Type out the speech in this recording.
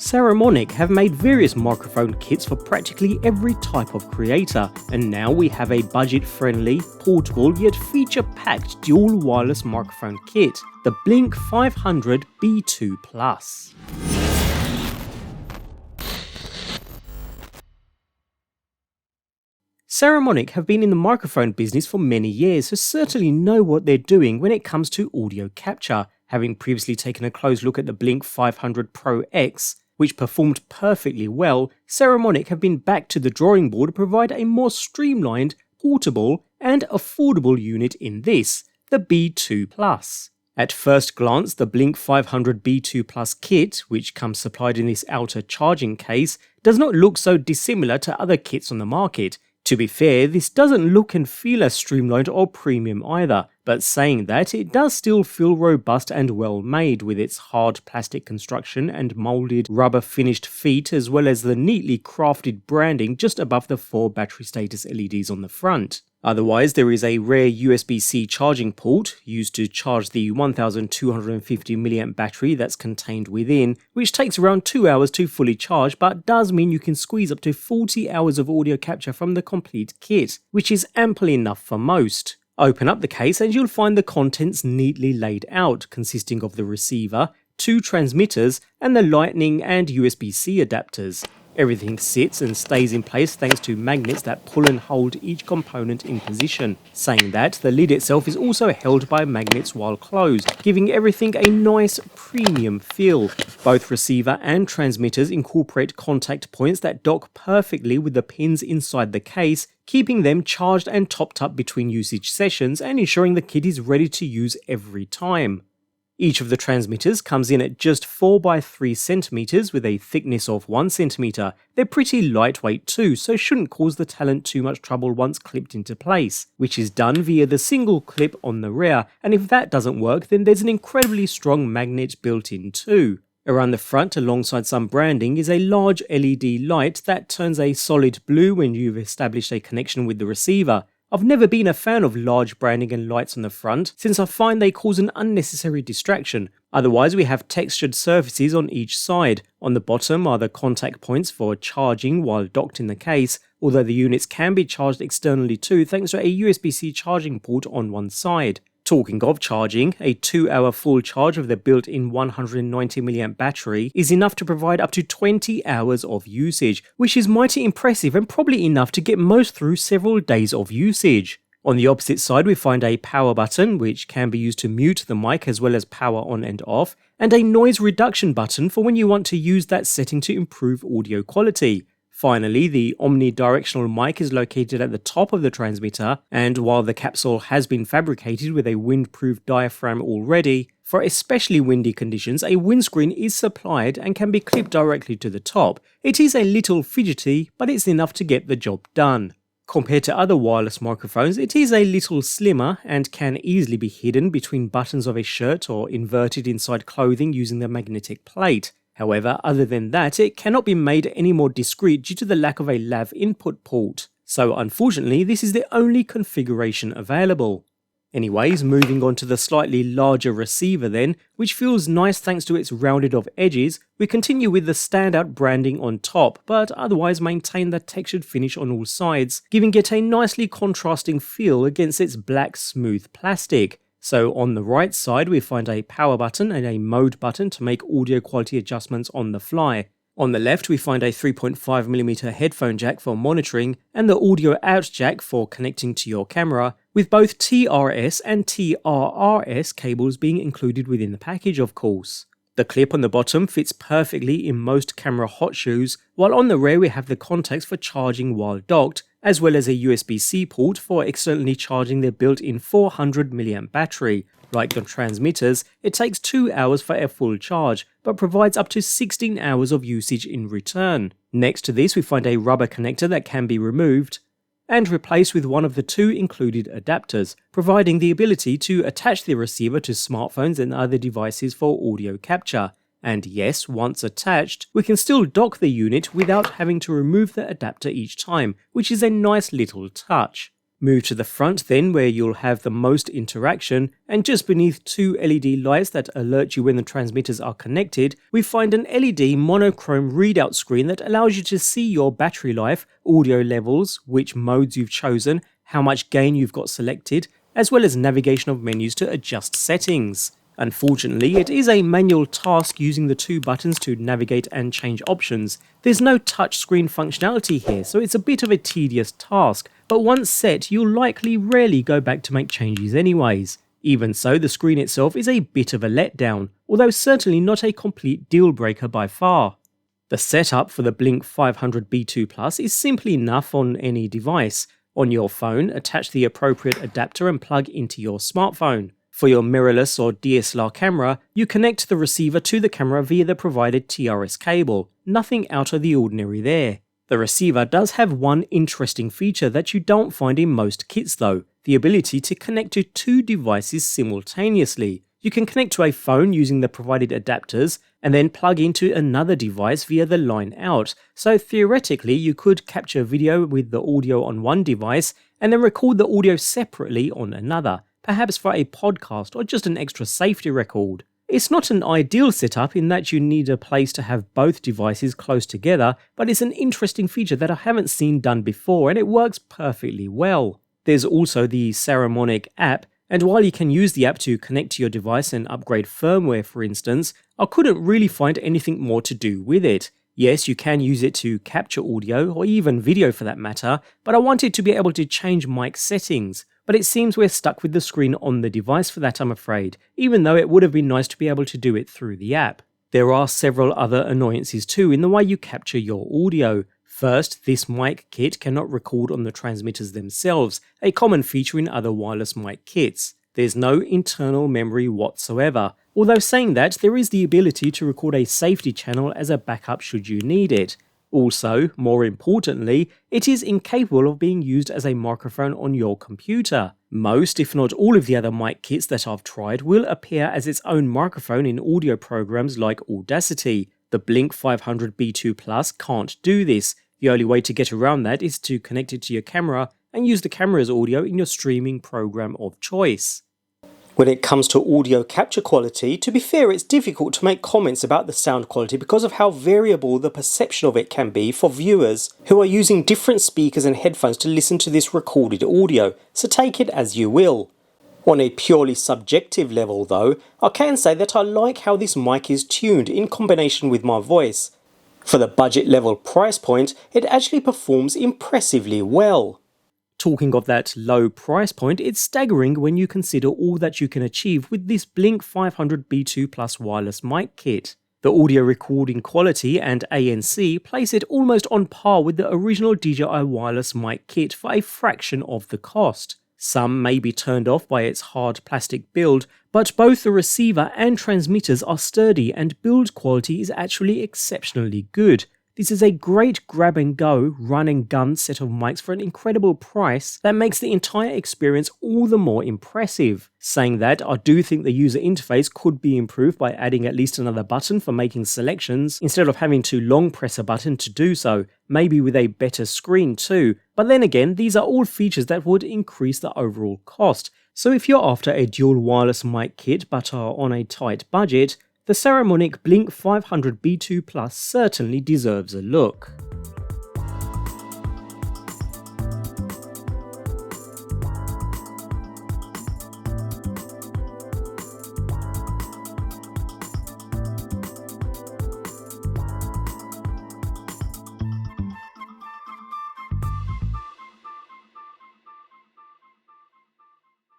Saramonic have made various microphone kits for practically every type of creator, and now we have a budget-friendly, portable yet feature-packed dual wireless microphone kit, the Blink500 B2 Plus. Saramonic have been in the microphone business for many years, so certainly know what they're doing when it comes to audio capture, having previously taken a close look at the Blink500 Pro X, which performed perfectly well. Saramonic have been back to the drawing board to provide a more streamlined, portable and affordable unit in this, the B2 Plus. At first glance, the Blink500 B2 Plus kit, which comes supplied in this outer charging case, does not look so dissimilar to other kits on the market. To be fair, this doesn't look and feel as streamlined or premium either, but saying that, it does still feel robust and well made with its hard plastic construction and moulded rubber finished feet, as well as the neatly crafted branding just above the 4 battery status LEDs on the front. Otherwise, there is a rare USB-C charging port used to charge the 1250 mAh battery that's contained within, which takes around 2 hours to fully charge, but does mean you can squeeze up to 40 hours of audio capture from the complete kit, which is ample enough for most. Open up the case and you'll find the contents neatly laid out, consisting of the receiver, 2 transmitters, and the Lightning and USB-C adapters. Everything sits and stays in place thanks to magnets that pull and hold each component in position. Saying that, the lid itself is also held by magnets while closed, giving everything a nice premium feel. Both receiver and transmitters incorporate contact points that dock perfectly with the pins inside the case, keeping them charged and topped up between usage sessions and ensuring the kit is ready to use every time. Each of the transmitters comes in at just 4 by 3 cm with a thickness of 1 cm. They're pretty lightweight too, so shouldn't cause the talent too much trouble once clipped into place, which is done via the single clip on the rear, and if that doesn't work then there's an incredibly strong magnet built in too. Around the front, alongside some branding, is a large LED light that turns a solid blue when you've established a connection with the receiver. I've never been a fan of large branding and lights on the front, since I find they cause an unnecessary distraction. Otherwise, we have textured surfaces on each side. On the bottom are the contact points for charging while docked in the case, although the units can be charged externally too thanks to a USB-C charging port on one side. Talking of charging, a 2-hour full charge of the built-in 190 mAh battery is enough to provide up to 20 hours of usage, which is mighty impressive and probably enough to get most through several days of usage. On the opposite side, we find a power button, which can be used to mute the mic as well as power on and off, and a noise reduction button for when you want to use that setting to improve audio quality. Finally, the omnidirectional mic is located at the top of the transmitter, and while the capsule has been fabricated with a windproof diaphragm already, for especially windy conditions a windscreen is supplied and can be clipped directly to the top. It is a little fidgety, but it's enough to get the job done. Compared to other wireless microphones, it is a little slimmer and can easily be hidden between buttons of a shirt or inverted inside clothing using the magnetic plate. However, other than that, it cannot be made any more discreet due to the lack of a lav input port, so unfortunately this is the only configuration available. Anyways, moving on to the slightly larger receiver then, which feels nice thanks to its rounded off edges, we continue with the standout branding on top, but otherwise maintain the textured finish on all sides, giving it a nicely contrasting feel against its black smooth plastic. So on the right side we find a power button and a mode button to make audio quality adjustments on the fly. On the left we find a 3.5mm headphone jack for monitoring and the audio out jack for connecting to your camera, with both TRS and TRRS cables being included within the package of course. The clip on the bottom fits perfectly in most camera hot shoes, while on the rear we have the contacts for charging while docked, as well as a USB-C port for externally charging the built-in 400 mAh battery. Like the transmitters, it takes 2 hours for a full charge, but provides up to 16 hours of usage in return. Next to this we find a rubber connector that can be removed and replaced with one of the 2 included adapters, providing the ability to attach the receiver to smartphones and other devices for audio capture. And yes, once attached, we can still dock the unit without having to remove the adapter each time, which is a nice little touch. Move to the front then, where you'll have the most interaction, and just beneath two LED lights that alert you when the transmitters are connected, we find an LED monochrome readout screen that allows you to see your battery life, audio levels, which modes you've chosen, how much gain you've got selected, as well as navigation of menus to adjust settings. Unfortunately, it is a manual task using the two buttons to navigate and change options. There's no touchscreen functionality here, so it's a bit of a tedious task, but once set, you'll likely rarely go back to make changes anyways. Even so, the screen itself is a bit of a letdown, although certainly not a complete deal breaker by far. The setup for the Blink500 B2 Plus is simply enough on any device. On your phone, attach the appropriate adapter and plug into your smartphone. For your mirrorless or DSLR camera, you connect the receiver to the camera via the provided TRS cable. Nothing out of the ordinary there. The receiver does have one interesting feature that you don't find in most kits though, the ability to connect to two devices simultaneously. You can connect to a phone using the provided adapters and then plug into another device via the line out, so theoretically you could capture video with the audio on one device and then record the audio separately on another, perhaps for a podcast or just an extra safety record. It's not an ideal setup in that you need a place to have both devices close together, but it's an interesting feature that I haven't seen done before and it works perfectly well. There's also the Saramonic app, and while you can use the app to connect to your device and upgrade firmware for instance, I couldn't really find anything more to do with it. Yes, you can use it to capture audio or even video for that matter, but I wanted to be able to change mic settings. But it seems we're stuck with the screen on the device for that, I'm afraid, even though it would have been nice to be able to do it through the app. There are several other annoyances too in the way you capture your audio. First, this mic kit cannot record on the transmitters themselves, a common feature in other wireless mic kits. There's no internal memory whatsoever, although saying that, there is the ability to record a safety channel as a backup should you need it. Also, more importantly, it is incapable of being used as a microphone on your computer. Most, if not all of the other mic kits that I've tried will appear as its own microphone in audio programs like Audacity. The Blink500 B2 Plus can't do this. The only way to get around that is to connect it to your camera and use the camera's audio in your streaming program of choice. When it comes to audio capture quality, to be fair, it's difficult to make comments about the sound quality because of how variable the perception of it can be for viewers who are using different speakers and headphones to listen to this recorded audio, so take it as you will. On a purely subjective level though, I can say that I like how this mic is tuned in combination with my voice. For the budget level price point, it actually performs impressively well. Talking of that low price point, it's staggering when you consider all that you can achieve with this Blink500 B2 Plus wireless mic kit. The audio recording quality and ANC place it almost on par with the original DJI wireless mic kit for a fraction of the cost. Some may be turned off by its hard plastic build, but both the receiver and transmitters are sturdy and build quality is actually exceptionally good. This is a great grab and go, run and gun set of mics for an incredible price that makes the entire experience all the more impressive. Saying that, I do think the user interface could be improved by adding at least another button for making selections, instead of having to long press a button to do so, maybe with a better screen too. But then again, these are all features that would increase the overall cost. So if you're after a dual wireless mic kit but are on a tight budget, the Saramonic Blink500 B2 Plus certainly deserves a look.